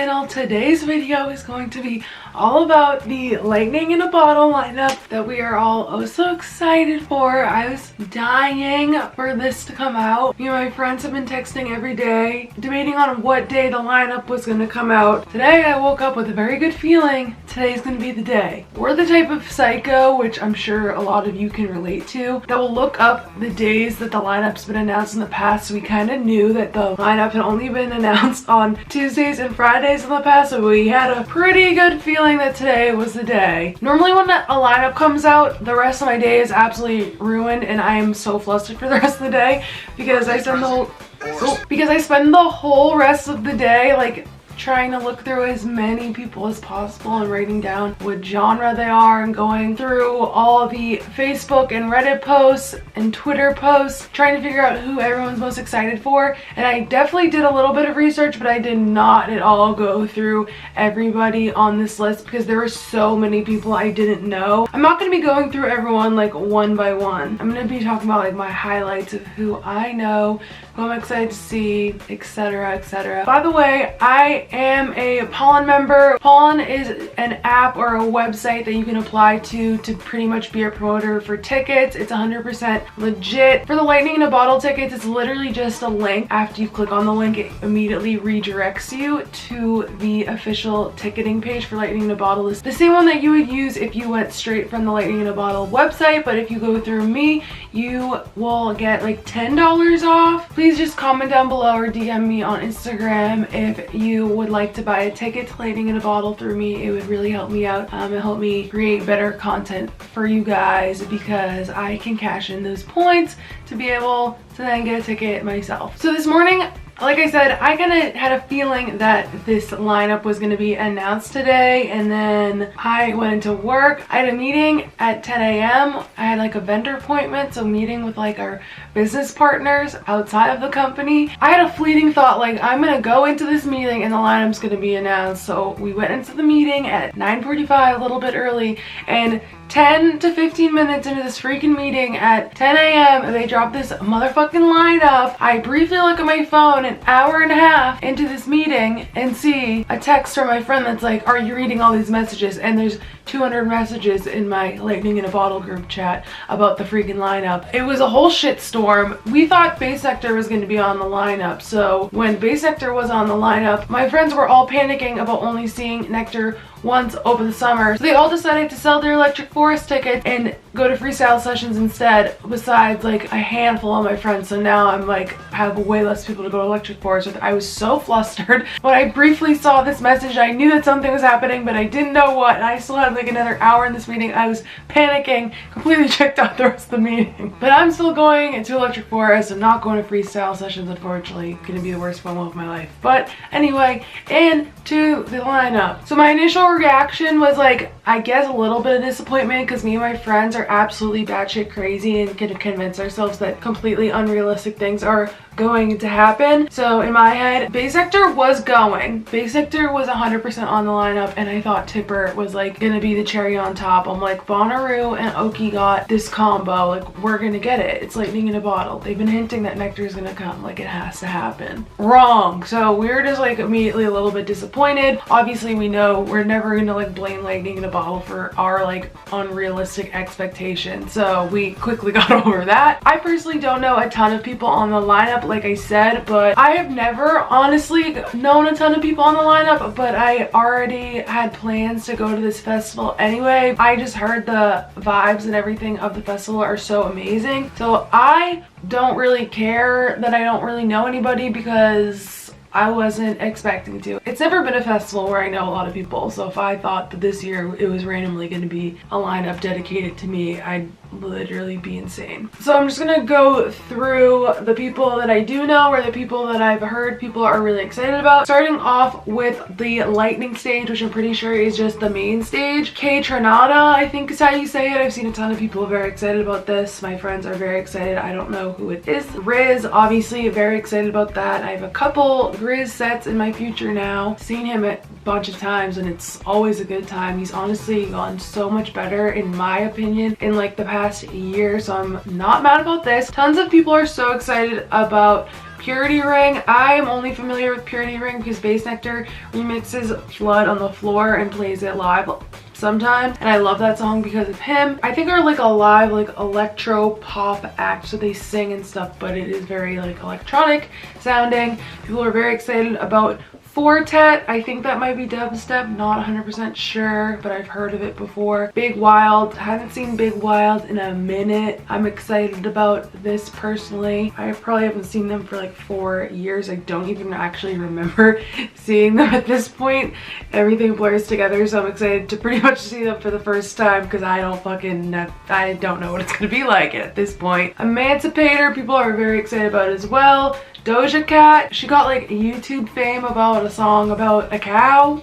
channel. Today's video is going to be all about the lightning in a bottle lineup that we are all oh so excited for. I was dying for this to come out. Me and my friends have been texting every day, debating on what day the lineup was going to come out. Today I woke up with a very good feeling. Today's going to be the day. We're the type of psycho, which I'm sure a lot of you can relate to, that will look up the days that the lineup's been announced in the past. We kind of knew that the lineup had only been announced on Tuesdays and Fridays in the past, so we had a pretty good feeling that today was the day. Normally when a lineup comes out, the rest of my day is absolutely ruined and I am so flustered for the rest of the day because I spend the whole rest of the day like trying to look through as many people as possible and writing down what genre they are and going through all the Facebook and Reddit posts and Twitter posts, trying to figure out who everyone's most excited for. And I definitely did a little bit of research, but I did not at all go through everybody on this list because there were so many people I didn't know. I'm not going to be going through everyone like one by one. I'm going to be talking about like my highlights of who I know, who I'm excited to see, etc, etc. By the way, I am a Pollen member. Pollen is an app or a website that you can apply to pretty much be a promoter for tickets. It's 100% legit. For the lightning in a bottle tickets, it's literally just a link. After you click on the link, it immediately redirects you to the official ticketing page for lightning in a bottle. It's the same one that you would use if you went straight from the lightning in a bottle website, but if you go through me, you will get like $10 off. Please just comment down below or DM me on Instagram if you would like to buy a ticket to lightning in a bottle through me. It would really help me out and help me create better content for you guys because I can cash in those points to be able to then get a ticket myself. So this morning, like I said, I kind of had a feeling that this lineup was going to be announced today, and then I went into work. I had a meeting at 10 a.m. I had like a vendor appointment, so meeting with like our business partners outside of the company. I had a fleeting thought like I'm going to go into this meeting and the lineup's going to be announced. So we went into the meeting at 9:45, a little bit early, and 10 to 15 minutes into this freaking meeting at 10 a.m. they dropped this motherfucking lineup. I briefly look at my phone an hour and a half into this meeting and see a text from my friend that's like, are you reading all these messages? And there's 200 messages in my lightning in a bottle group chat about the freaking lineup. It was a whole shit storm. We thought Base Sector was going to be on the lineup, so when Base Sector was on the lineup, my friends were all panicking about only seeing Nectar once over the summer. So they all decided to sell their Electric Forest tickets and go to freestyle sessions instead, besides like a handful of my friends. So now I'm like, have way less people to go to Electric Forest with. I was so flustered. When I briefly saw this message, I knew that something was happening, but I didn't know what, and I still had like another hour in this meeting. I was panicking, completely checked out the rest of the meeting. But I'm still going to Electric Forest. I'm not going to freestyle sessions, unfortunately. It's gonna be the worst FOMO of my life. But anyway, into the lineup. So my initial reaction was like, I guess a little bit of disappointment because me and my friends are absolutely batshit crazy and can convince ourselves that completely unrealistic things are going to happen. So in my head, Base Sector was going. Base Sector was 100% on the lineup, and I thought Tipper was like gonna be the cherry on top. I'm like, Bonnaroo and Oki got this combo, like we're gonna get it. It's lightning in a bottle. They've been hinting that Nectar is gonna come, like it has to happen. Wrong. So we were just like immediately a little bit disappointed. Obviously we know we're never gonna like blame lightning in a bottle for our like unrealistic expectations, so we quickly got over that. I personally don't know a ton of people on the lineup, like I said, but I have never honestly known a ton of people on the lineup, but I already had plans to go to this festival anyway. I just heard the vibes and everything of the festival are so amazing, so I don't really care that I don't really know anybody because I wasn't expecting to. It's never been a festival where I know a lot of people, so if I thought that this year it was randomly going to be a lineup dedicated to me, I'd literally be insane. So I'm just gonna go through the people that I do know or the people that I've heard people are really excited about. Starting off with the lightning stage, which I'm pretty sure is just the main stage. K Tronada, I think is how you say it. I've seen a ton of people very excited about this. My friends are very excited. I don't know who it is. Riz, obviously very excited about that. I have a couple Riz sets in my future now. Seen him a bunch of times and it's always a good time. He's honestly gotten so much better in my opinion in like the past year, so I'm not mad about this. Tons of people are so excited about Purity Ring. I am only familiar with Purity Ring because Bass Nectar remixes Flood on the Floor and plays it live sometimes, and I love that song because of him. I think are like a live like electro pop act, so they sing and stuff, but it is very like electronic sounding. People are very excited about Fortet. I think that might be dubstep, not 100% sure, but I've heard of it before. Big Wild, haven't seen Big Wild in a minute. I'm excited about this personally. I probably haven't seen them for like 4 years. I don't even actually remember seeing them at this point. Everything blurs together, so I'm excited to pretty much see them for the first time because I don't know what it's gonna be like at this point. Emancipator, people are very excited about as well. Doja Cat, she got like YouTube fame about a song about a cow.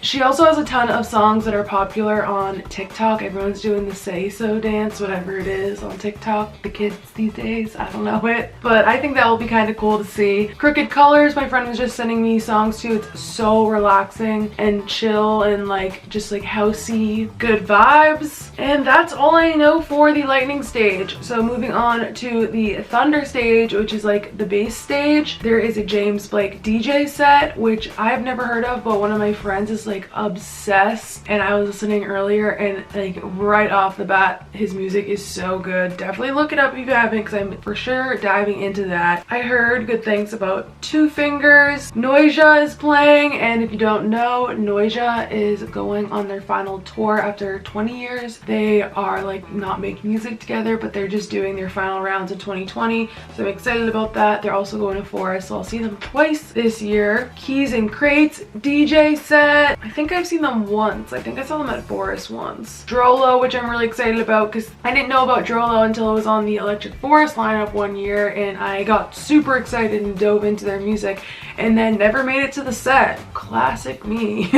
She also has a ton of songs that are popular on TikTok. Everyone's doing the Say So dance, whatever it is on TikTok. The kids these days, I don't know it. But I think that will be kind of cool to see. Crooked Colors, my friend was just sending me songs to. It's so relaxing and chill and like just like housey, good vibes. And that's all I know for the lightning stage. So moving on to the thunder stage, which is like the bass stage. There is a James Blake DJ set, which I've never heard of, but one of my friends is like obsessed, and I was listening earlier and like right off the bat his music is so good. Definitely look it up if you haven't, because I'm for sure diving into that. I heard good things about Two Fingers. Noisia is playing, and if you don't know, Noisia is going on their final tour after 20 years. They are like not making music together, but they're just doing their final rounds in 2020, so I'm excited about that. They're also going to Forest, so I'll see them twice this year. Keys and Crates DJ set. I think I've seen them once. I think I saw them at Forest once. Drolo, which I'm really excited about because I didn't know about Drolo until it was on the Electric Forest lineup one year, and I got super excited and dove into their music and then never made it to the set. Classic me.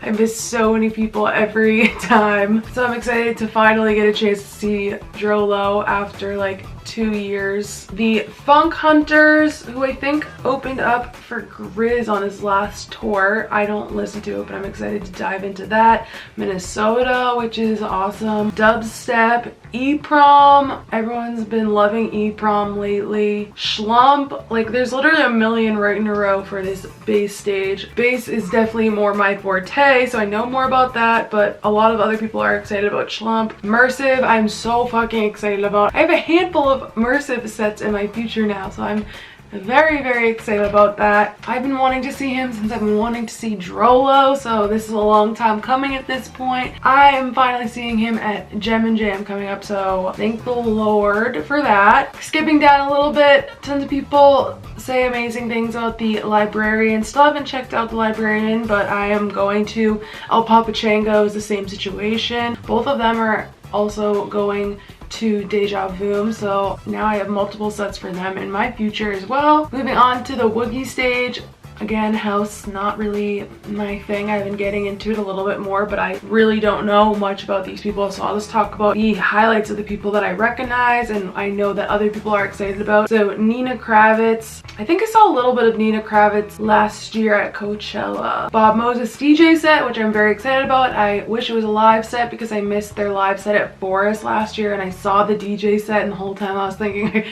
I miss so many people every time. So I'm excited to finally get a chance to see Drolo after like 2 years. The Funk Hunters, who I think opened up for Grizz on his last tour. I don't listen to it, but I'm excited to dive into that. Minnesota, which is awesome. Dubstep, E-Prom. Everyone's been loving E-Prom lately. Schlump, like there's literally a million right in a row for this bass stage. Bass is definitely more my forte, so I know more about that, but a lot of other people are excited about Schlump. Immersive, I'm so fucking excited about. I have a handful of immersive sets in my future now, so I'm very, very excited about that. I've been wanting to see him since I've been wanting to see Drolo, so this is a long time coming at this point. I am finally seeing him at Gem and Jam coming up, so thank the Lord for that. Skipping down a little bit, tons of people say amazing things about the Librarian. Still haven't checked out the Librarian, but I am going to. El Papachango is the same situation. Both of them are also going to Deja Vu, so now I have multiple sets for them in my future as well. Moving on to the Woogie stage. Again, house, not really my thing. I've been getting into it a little bit more, but I really don't know much about these people, so I'll just talk about the highlights of the people that I recognize and I know that other people are excited about. So Nina Kravitz. I think I saw a little bit of Nina Kravitz last year at Coachella. Bob Moses DJ set, which I'm very excited about. I wish it was a live set because I missed their live set at Forest last year, and I saw the DJ set, and the whole time I was thinking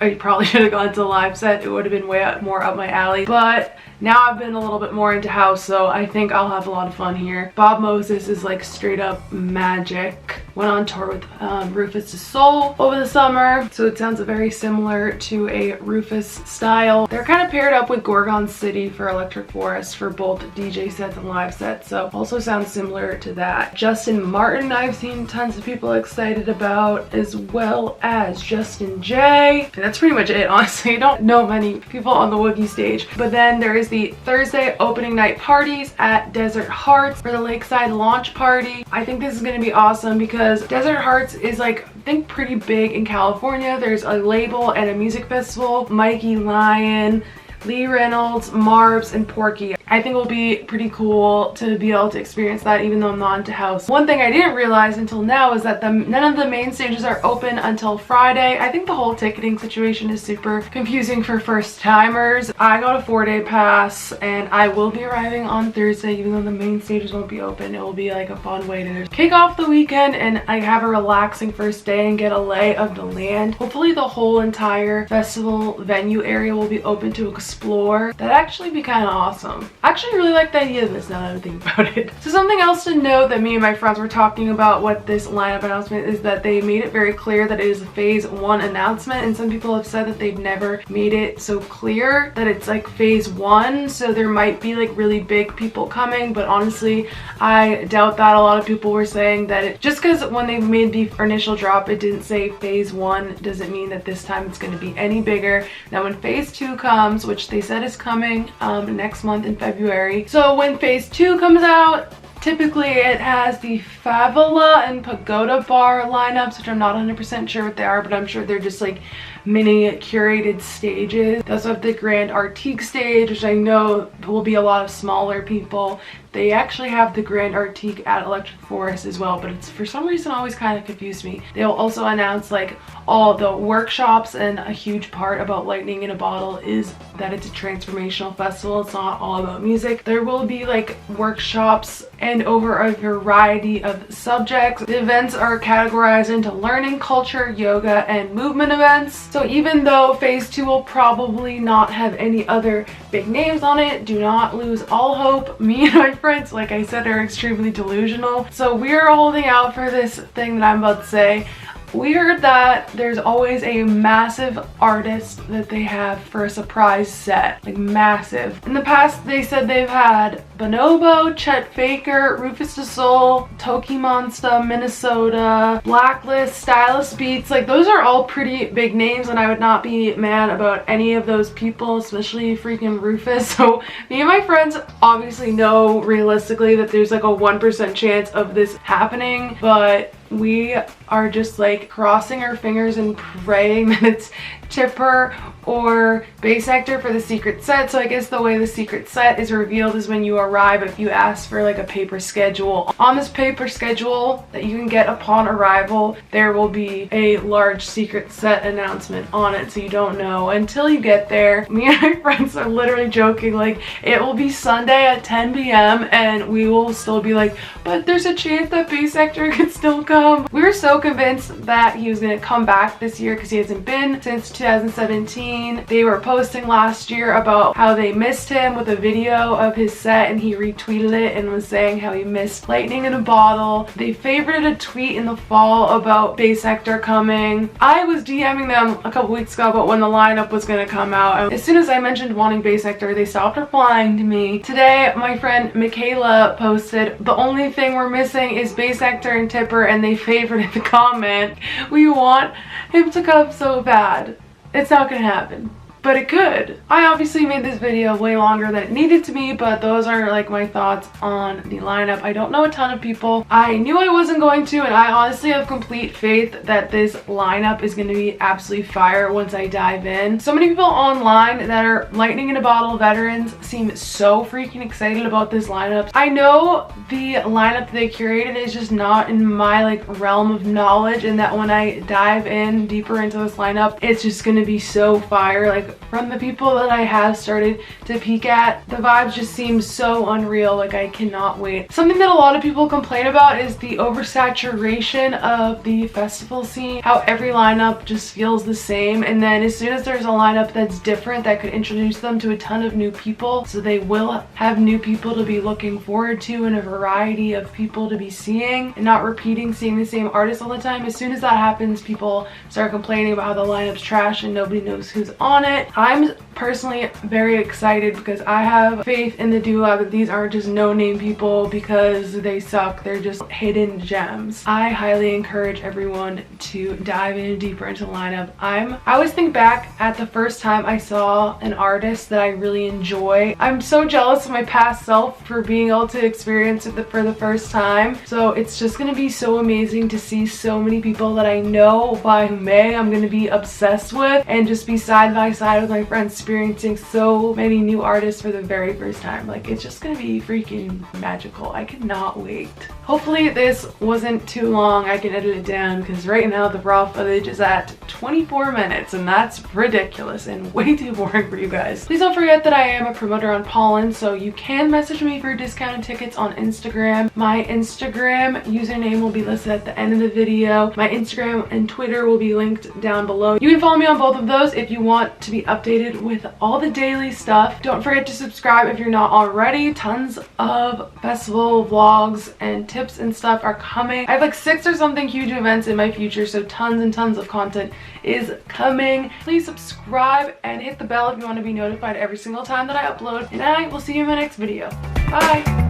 I probably should have gone to the live set. It would have been way more up my alley. But now I've been a little bit more into house, so I think I'll have a lot of fun here. Bob Moses is like straight up magic. Went on tour with Rufus Du Sol over the summer, so it sounds very similar to a Rufus style. They're kind of paired up with Gorgon City for Electric Forest for both DJ sets and live sets, so also sounds similar to that. Justin Martin, I've seen tons of people excited about, as well as Justin J. And that's pretty much it, honestly. I don't know many people on the Woogie stage. But then there is the Thursday opening night parties at Desert Hearts for the Lakeside launch party. I think this is going to be awesome because Desert Hearts is like, I think, pretty big in California. There's a label and a music festival. Mikey Lyon, Lee Reynolds, Marbs, and Porky. I think it will be pretty cool to be able to experience that even though I'm not into house. One thing I didn't realize until now is that none of the main stages are open until Friday. I think the whole ticketing situation is super confusing for first timers. I got a 4-day pass and I will be arriving on Thursday even though the main stages won't be open. It will be like a fun way to kick off the weekend and I have a relaxing first day and get a lay of the land. Hopefully the whole entire festival venue area will be open to explore. That'd actually be kind of awesome. I actually really like the idea of this now that I'm thinking about it. So something else to note that me and my friends were talking about what this lineup announcement is that they made it very clear that it is a phase 1 announcement, and some people have said that they've never made it so clear that it's like phase 1, so there might be like really big people coming, but honestly I doubt that. A lot of people were saying that just because when they made the initial drop it didn't say phase 1 doesn't mean that this time it's going to be any bigger. Now when phase 2 comes, which they said is coming next month in February, so when phase 2 comes out, typically it has the Favela and Pagoda Bar lineups, which I'm not 100% sure what they are, but I'm sure they're just like mini curated stages. They also have the Grand Artique stage, which I know will be a lot of smaller people. They actually have the Grand Artique at Electric Forest as well, but it's for some reason always kind of confused me. They'll also announce like all the workshops, and a huge part about Lightning in a Bottle is that it's a transformational festival. It's not all about music. There will be like workshops and over a variety of subjects. The events are categorized into learning, culture, yoga, and movement events. So even though phase 2 will probably not have any other big names on it, do not lose all hope. Me and my friends, like I said, are extremely delusional. So we're holding out for this thing that I'm about to say. We heard that there's always a massive artist that they have for a surprise set, like massive. In the past, they said they've had Bonobo, Chet Faker, Rufus Du Sol, Toki Monsta, Minnesota, Blacklist, Stylus Beats. Like those are all pretty big names, and I would not be mad about any of those people, especially freaking Rufus. So me and my friends obviously know realistically that there's like a 1% chance of this happening, but we are just like crossing our fingers and praying that it's Tipper or Bass Nectar for the secret set. So I guess the way the secret set is revealed is when you arrive, if you ask for like a paper schedule. On this paper schedule that you can get upon arrival, there will be a large secret set announcement on it, so you don't know until you get there. Me and my friends are literally joking, like it will be Sunday at 10 p.m. and we will still be like, but there's a chance that Bass Nectar could still come. We were so convinced that he was going to come back this year because he hasn't been since 2017. They were posting last year about how they missed him with a video of his set, and he retweeted it and was saying how he missed Lightning in a Bottle. They favorited a tweet in the fall about Bass Nectar coming. I was DMing them a couple weeks ago about when the lineup was going to come out, and as soon as I mentioned wanting Bass Nectar, they stopped replying to me. Today my friend Michaela posted, the only thing we're missing is Bass Nectar and Tipper, and they favorited the comment. We want him to come so bad. It's not gonna happen, but it could. I obviously made this video way longer than it needed to be, but those are like my thoughts on the lineup. I don't know a ton of people. I knew I wasn't going to, and I honestly have complete faith that this lineup is going to be absolutely fire once I dive in. So many people online that are Lightning in a Bottle veterans seem so freaking excited about this lineup. I know the lineup they curated is just not in my like realm of knowledge, and that when I dive in deeper into this lineup, it's just going to be so fire. Like from the people that I have started to peek at, the vibes just seem so unreal. Like I cannot wait. Something that a lot of people complain about is the oversaturation of the festival scene, how every lineup just feels the same, and then as soon as there's a lineup that's different that could introduce them to a ton of new people, so they will have new people to be looking forward to and a variety of people to be seeing and not repeating seeing the same artist all the time. As soon as that happens, people start complaining about how the lineup's trash and nobody knows who's on it. I'm personally very excited because I have faith in the duo that these aren't just no-name people because they suck. They're just hidden gems. I highly encourage everyone to dive in deeper into the lineup. I always think back at the first time I saw an artist that I really enjoy. I'm so jealous of my past self for being able to experience it for the first time. So it's just going to be so amazing to see so many people that I know by May I'm going to be obsessed with and just be side by side with my friends experiencing so many new artists for the very first time. Like, it's just gonna be freaking magical. I cannot wait. Hopefully this wasn't too long. I can edit it down because right now the raw footage is at 24 minutes and that's ridiculous and way too boring for you guys. Please don't forget that I am a promoter on Pollen, so you can message me for discounted tickets on Instagram. My Instagram username will be listed at the end of the video. My Instagram and Twitter will be linked down below. You can follow me on both of those if you want to be updated with all the daily stuff. Don't forget to subscribe if you're not already. Tons of festival vlogs and tips and stuff are coming. I have like 6 or something huge events in my future, so tons and tons of content is coming. Please subscribe and hit the bell if you want to be notified every single time that I upload, and I will see you in my next video. Bye!